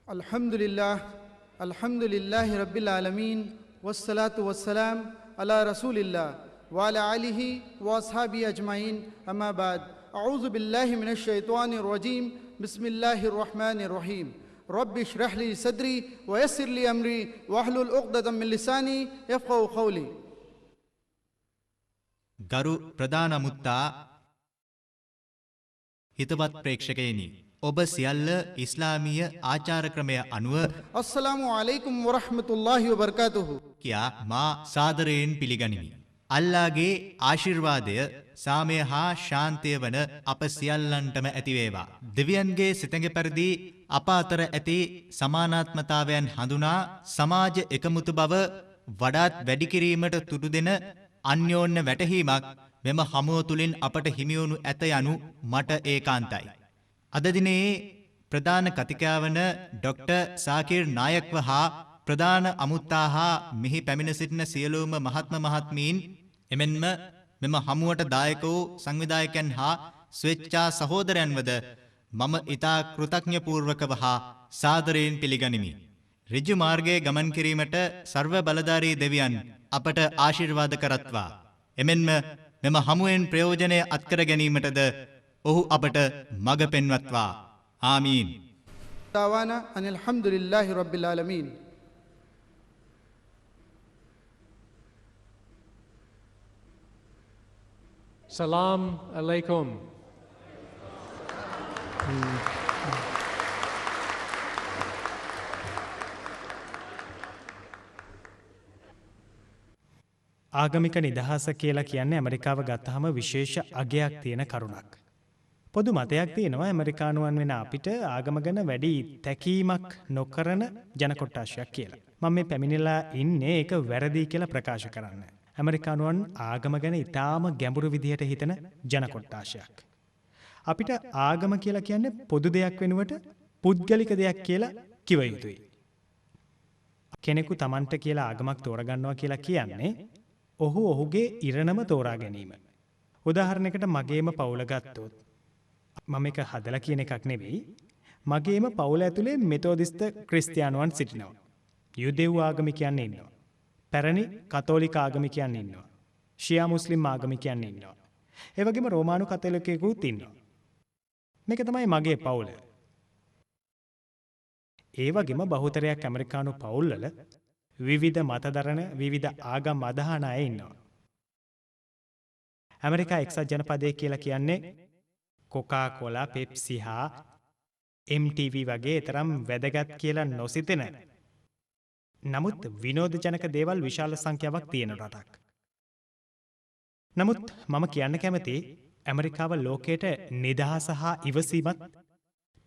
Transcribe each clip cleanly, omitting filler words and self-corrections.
अल्हम्दुलिल्लाह रब्बिल आलमीन वस्सलातु वस्सलाम अला रसूलिल्लाह व अला आलिहि व अस्हाबी अजमाइन अम्मा बाद अऊज़ु बिल्लाहि मिनश शैतानिर रजीम बिस्मिल्लाहिर रहमानिर रहीम रब्बि इश्रह ली सदरी व यस्सिर ली अमरी वहलुल उक़्दतम मिन लिसानी यफ़क़हू क़ौली. ගරු ප්‍රධාන මුත්තා හිතවත් ප්‍රේක්ෂකයනි, ඔබ සියල්ල ඉස්ලාමීය ආචාර ක්‍රමය අනුව अस्सलामु अलैकुम व रहमतुल्लाहि व बरकातुहु කියා මා සාදරයෙන් පිළිගනිමි. අල්ලාහගේ ආශිර්වාදය, සාමය හා ශාන්තිය වන අප සියල්ලන්ටම ඇතිවේවා. දෙවියන්ගේ සිතඟ පරිදි අප අතර ඇති සමානාත්මතාවයන් හඳුනා සමාජ එකමුතු බව වඩාත් වැඩි කිරීමට තුඩු දෙන අන්‍යෝන්‍ය වැටහීමක් මෙම හමුව තුළින් අපට හිමිවනු ඇත යනු මට ඒකාන්තයි. අද දිනේ ප්‍රධාන කතිකයා වන ඩොක්ටර් සාකිර් නායක්ව හා ප්‍රධාන අමුත්තා හා මෙහි පැමිණ සිටින සියලුම මහත්ම මහත්මීන්, එමෙන්ම මෙම හමුවට දායක වූ සංවිධායකයන් හා ස්වේච්ඡා සහෝදරයන්වද මම ඉතා කෘතඥපූර්වකව හා සාදරයෙන් පිළිගනිමි. ඍජු මාර්ගයේ ගමන් කිරීමට සර්ව බලධාරී දෙවියන් අපට ආශිර්වාද කරත්වා. එමෙන්ම මෙම හමුවෙන් ප්‍රයෝජනය අත්කර ගැනීමටද ඔහු අපට මඟ පෙන්වත්වා. ආමීන්. दावाना अनिल हम्दुलिल्लाहि रब्बिल आलमीन. Salam alaikum. ආගමික නිදහස කියලා කියන්නේ ඇමරිකාව ගත්තහම විශේෂ අගයක් තියෙන කරුණක්. පොදු මතයක් තියෙනවා ඇමරිකානුවන් වෙන අපිට ආගම ගැන වැඩි තැකීමක් නොකරන ජන කොට්ටාශයක් කියලා. මම මේ පැමිණිලා ඉන්නේ ඒක වැරදි කියලා ප්‍රකාශ කරන්න. ඇමරිකානුවන් ආගම ගැන ඉතාම ගැඹුරු විදිහට හිතන ජන කොට්ටාශයක්. අපිට ආගම කියලා කියන්නේ පොදු දෙයක් වෙනුවට පුද්ගලික දෙයක් කියලා කිව යුතුයි. කෙනෙකු Tamanට කියලා ආගමක් තෝරගන්නවා කියලා කියන්නේ ඔහු ඔහුගේ ඉරණම තෝරා ගැනීම. උදාහරණයකට මගේම පවුල ගත්තොත්, මම එක හදලා කියන එකක් නෙවෙයි, මගේම පවුල ඇතුලේ මෙතෝදිස්ත ක්‍රිස්තියානුවන් සිටිනවා. යුදෙව් ආගමිකයන් ඉන්නවා. පැරණි කතෝලික ආගමිකයන් ඉන්නවා. ෂියා මුස්ලිම් ආගමිකයන් ඉන්නවා. ඒ වගේම රෝමානු කතෝලිකයෙකුත් ඉන්නවා. මේක තමයි මගේ පවුල. ඒ වගේම බහුතරයක් ඇමරිකානු පවුල්වල විවිධ මතදරන විවිධ ආගම් අදහන අය ඉන්නවා. ඇමරිකා එක්සත් ජනපදය කියලා කියන්නේ කොකා කොලා, පෙප්සි හා MTV වගේ තරම් වැදගත් කියලා නොසිතෙන, නමුත් විනෝදජනක දේවල් විශාල සංඛ්‍යාවක් තියෙන රටක්. නමුත් මම කියන්න කැමති ඇමරිකාව ලෝකයට නිදහස හා ඉවසීමත්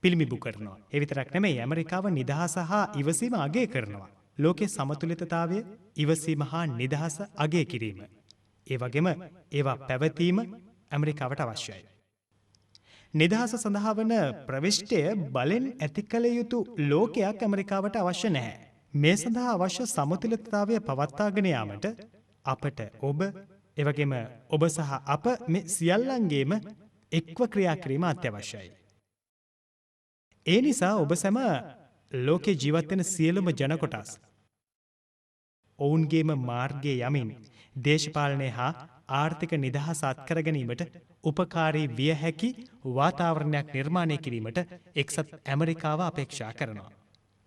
පිළිඹු කරනවා. ඒ විතරක් නෙමෙයි, ඇමරිකාව නිදහස හා ඉවසීම අගය කරනවා. ලෝකේ සමතුලිතතාවය, ඉවසීම හා නිදහස අගය කිරීම, ඒ වගේම ඒවා පැවතීම ඇමරිකාවට අවශ්‍යයි. නිදහස සඳහා වන ප්‍රවිෂ්ටය බලෙන් ඇති කළ යුතු ලෝකයක් ඇමරිකාවට අවශ්‍ය නැහැ. මේ සඳහා අවශ්‍ය සමතුලිතතාවය පවත්වාගෙන යාමට අපට ඔබ, ඒ වගේම ඔබ සහ අප මේ සියල්ලන්ගේම එක්ව ක්‍රියා කිරීම අත්‍යවශ්‍යයි. ඒ නිසා ඔබ සැම ලෝකේ ජීවත් වෙන සියලුම ජන කොටස් ඔවුන්ගේම මාර්ගයේ යමින් දේශපාලනය හා ආර්ථික නිදහස අත්කර ගැනීමට උපකාරී විය හැකි වාතාවරණයක් නිර්මාණය කිරීමට එක්සත් ඇමරිකාව අපේක්ෂා කරනවා.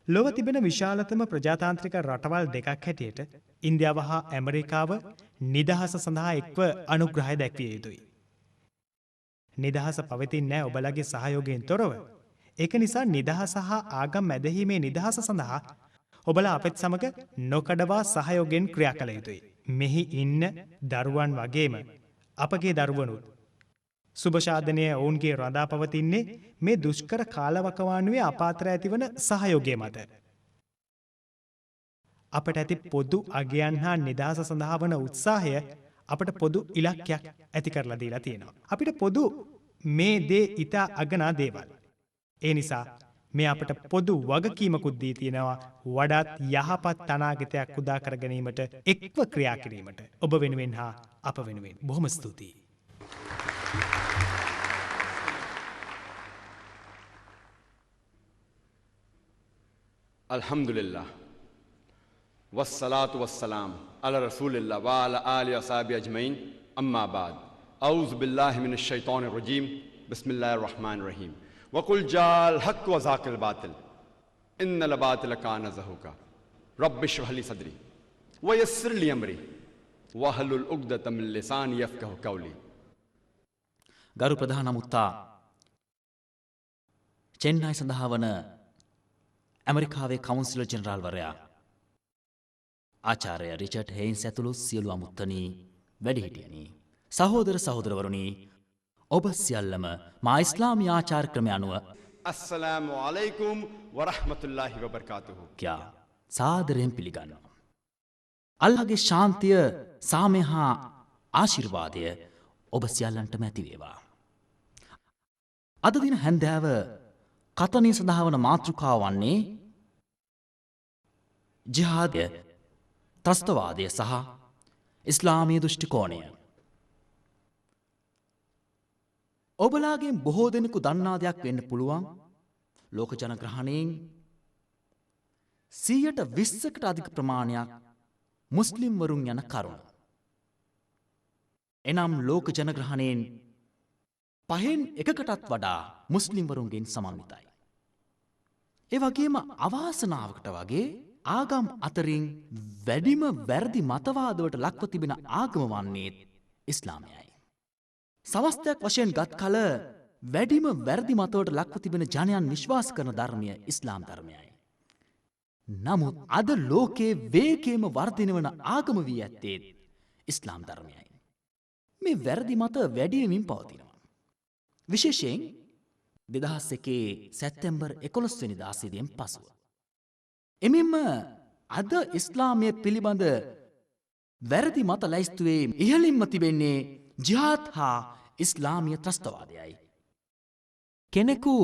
ලොව තිබෙන විශාලතම ප්‍රජාතාන්ත්‍රික රටවල් දෙකක් හැටියට ඉන්දියාව හා ඇමරිකාව නිදහස සඳහා එක්ව අනුග්‍රහය දැක්විය යුතුයි. නිදහස පවතින්නේ නැහැ ඔබලගේ සහයෝගයෙන් තොරව. ඒක නිසා නිදහස හා ආගම් ඇදහිීමේ නිදහස සඳහා ඔබලා අපත් සමග නොකඩවා සහයෝගයෙන් ක්‍රියා කළ යුතුයි. මෙහි ඉන්න දරුවන් වගේම අපගේ දරුවනුත් සුභශාදනය ඔවුන්ගේ රඳා පවතින්නේ මේ දුෂ්කර කාලවකවානුවේ අපාත්‍ර ඇතිවන සහයෝගය මත. අපට ඇති පොදු අගයන් හා නිදහස සඳහා වන උත්සාහය අපට පොදු ඉලක්කයක් ඇති කරලා දීලා තියෙනවා. අපිට පොදු මේ දේ ඉතා අගනා දේවල්. ඒ නිසා මේ අපට පොදු වගකීමකුත් දී තියෙනවා වඩාත් යහපත් අනාගතයක් උදා කර ගැනීමට එක්ව ක්‍රියා කිරීමට. ඔබ වෙනුවෙන් හා අප වෙනුවෙන් බොහොම ස්තුතියි. Alhamdulillah. Wassalatu wassalam ala rasulillah wa ala alihi wa sahbihi ajmain. Amma ba'd. A'udhu billahi minash shaitanir rajim. Bismillahir rahmanir rahim. Wa qul ja'al haqq wa zaqal batil. Innal batila kana zahuqa. Rabbi shrah li sadri wa yassir li amri wahlul 'uqdatam min lisani yafqahu qawli. ගරු ප්‍රධාන අමුත්තා චෙන්නයි සඳහා වන ඇමරිකාවේ councillor ජෙනරාල්වරයා ආචාර්ය Richard හේන්ස් ඇතුළු සියලු අමුත්තනී වැඩිහිටියනි සහෝදර සහෝදරවරුනි ඔබ සියල්ලම මා ඉස්ලාමී ආචාර ක්‍රමය අනුව Assalamu alaikum wa rahmatullahi wa barakatuhu. කියා සාදරයෙන් පිළිගන්නවා. අල්ලාහගේ ශාන්තිය සාමය හා ආශිර්වාදය ඔබ සියල්ලන්ටම ඇති වේවා. අද දින හැන්දෑව කතනය සඳහා වන මාතෘකාව වන්නේ ජිහාදය, ත්‍රස්තවාදය සහ ඉස්ලාමීය දෘෂ්ටිකෝණය. ඔබලාගෙන් බොහෝ දෙනෙකු දන්නා දෙයක් වෙන්න පුළුවන්. ලෝක ජනග්‍රහණයෙන් 120කට අධික ප්‍රමාණයක් මුස්ලිම් වරුන් යන කරුණ. එනම් ලෝක ජනග්‍රහණයෙන් 1/5කටත් වඩා මුස්ලිම් වරුන්ගෙන් සමන්විතයි. ඒ වගේම අවාසනාවකට වගේ ආගම් අතරින් වැඩිම වැරදි මතවාදවලට ලක්ව තිබෙන ආගම වන්නේ ඉස්ලාමයයි. සමස්තයක් වශයෙන් ගත් කල වැඩිම වැරදි මතවලට ලක්ව තිබෙන ජනයන් විශ්වාස කරන ධර්මය ඉස්ලාම් ධර්මයයි. නමුත් අද ලෝකයේ වේගයෙන්ම වර්ධනය වන ආගම වී ඇත්තේ ඉස්ලාම් ධර්මයයි. මේ වැරදි මත වැඩිවෙමින් පවතිනවා. විශේෂයෙන් 2001 සැප්තැම්බර් 11 වෙනිදා සිදුවෙන් පසුව. එමෙන්ම අද ඉස්ලාමය පිළිබඳ වැරදි මත ලැයිස්තුවේ ඉහළින්ම තිබෙන්නේ ජිහාද් හා ඉස්ලාමීය ත්‍රස්තවාදයයි. කෙනෙකු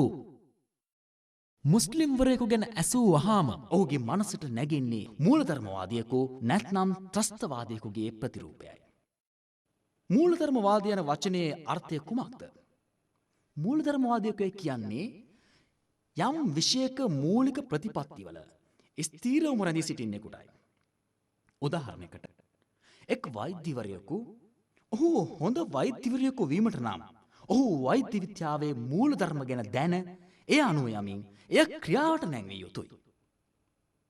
මුස්ලිම්වරයෙකු ගැන ඇසූ වහාම ඔහුගේ මනසට නැගෙන්නේ මූලධර්මවාදියෙකු නැත්නම් ත්‍රස්තවාදියෙකුගේ ප්‍රතිරූපයයි. මූලධර්මවාදී යන වචනයේ අර්ථය කුමක්ද? මූලධර්මවාදියෙකු කියන්නේ යම් විෂයක මූලික ප්‍රතිපත්තිවල ස්ථීරවම රැඳී සිටින්නෙකුටයි. උදාහරණයකට එක් වෛද්‍යවරයෙකු ඔහු හොඳ වෛද්‍යවරයෙකු වීමට නම් ඔහු වෛද්‍ය විද්‍යාවේ මූලධර්ම ගැන දැන ඒ අනුව යමින් එය ක්‍රියාවට නැංවිය යුතුයි.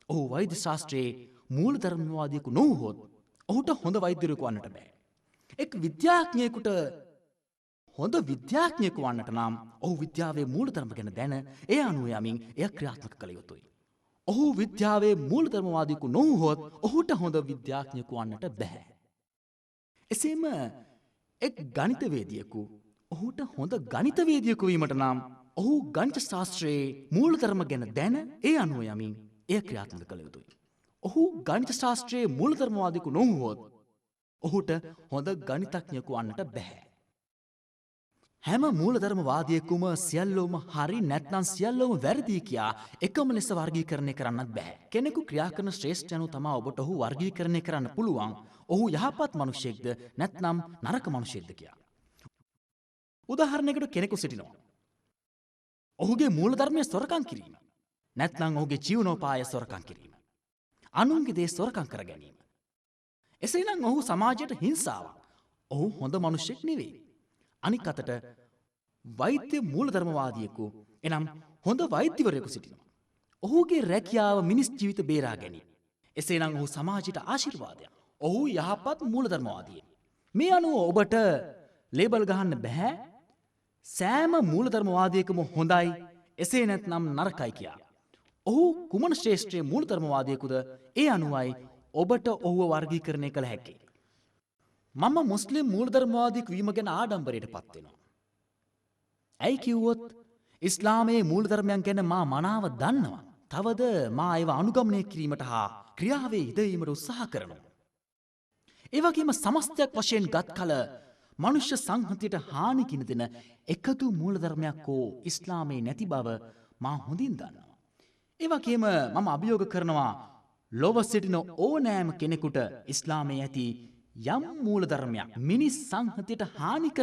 ඔහු වෛද්‍ය ශාස්ත්‍රයේ මූලධර්මවාදියෙකු නොවුවහොත් ඔහුට හොඳ වෛද්‍යවරයෙකු වන්නට බෑ. එක් විද්‍යාඥයෙකුට හොඳ විද්‍යාඥයෙකු වන්නට නම් ඔහු විද්‍යාවේ මූලධර්ම ගැන දැන ඒ අනුව යමින් එය ක්‍රියාත්මක කළ යුතුයි. ඔහු විද්‍යාවේ මූලධර්මවාදියෙකු නොවුවහොත් ඔහුට හොඳ විද්‍යාඥයෙකු වන්නට බෑ. එසේම එක් ගණිතවේදියෙකු ඔහුට හොඳ ගණිතවේදියෙකු වීමට නම් ඔහු ගණිත ශාස්ත්‍රයේ මූලධර්ම ගැන දැන ඒ අනුව යමින් එය ක්‍රියාත්මක කළ යුතුයි. ඔහු ගණිත ශාස්ත්‍රයේ මූලධර්මවාදියෙකු නොවුවහොත් ඔහුට හොඳ ගණිතඥයෙකු වන්නට බැහැ. හැම මූලධර්මවාදියෙකුම සියල්ලෝම හරි නැත්නම් සියල්ලෝම වැරදි කියා එකම ලෙස වර්ගීකරණය කරන්නත් බැහැ. කෙනෙකු ක්‍රියා කරන ශ්‍රේෂ්ඨයනු තමා ඔබට ඔහු වර්ගීකරණය කරන්න පුළුවන්. ඔහු යහපත් මිනිසෙක්ද නැත්නම් නරක මිනිසෙක්ද කියා. උදාහරණයකට කෙනෙකු සිටිනවා. ඔහුගේ මූලධර්මය සොරකම් කිරීම. නැත්නම් ඔහුගේ ජීවනෝපාය සොරකම් කිරීම. අනුන්ගේ දේ සොරකම් කර ගැනීම. එසේනම් ඔහු සමාජයට හිංසාවක්. ඔහු හොඳ මිනිසෙක් නෙවෙයි. අනික් අතට වෛද්‍ය මූලධර්මවාදියෙකු එනම් හොඳ වෛද්‍යවරයෙකු සිටිනවා. ඔහුගේ රැකියාව මිනිස් ජීවිත බේරා ගැනීම. එසේනම් ඔහු සමාජයට ආශිර්වාදයක්. ඔහු යහපත් මූලධර්මවාදියෙක්. මේ අනුව ඔබට ලේබල් ගහන්න බෑ සෑම මූලධර්මවාදියෙකුම හොඳයි එසේ නැත්නම් නරකයි කියා. ඔහු කුමන ශ්‍රේෂ්ඨයේ මූලධර්මවාදියෙකුද ඒ අනුවයි ඔබට ඔහුව වර්ගීකරණය කළ හැකි. මම මුස්ලිම් මූලධර්මවාදියෙකු වීම ගැන ආඩම්බරයට පත් වෙනවා. ඇයි කිව්වොත් ඉස්ලාමයේ මූලධර්මයන් ගැන මා මනාව දන්නවා. තවද මා ඒවා අනුගමනය කිරීමට හා ක්‍රියාවේ යෙදවීමට උත්සාහ කරනවා. ඒ වගේම සමස්තයක් වශයෙන් ගත් කල මනුෂ්‍ය සංහතියට හානි කින දෙන එකදු මූලධර්මයක් හෝ ඉස්ලාමයේ නැති බව මා හොඳින් දන්නවා. ඒ වගේම මම අභියෝග කරනවා ලොව සිටින ඕනෑම කෙනෙකුට ඉස්ලාමයේ ඇති යම් මූලධර්මයක් මිනිස් සංහතියට හානි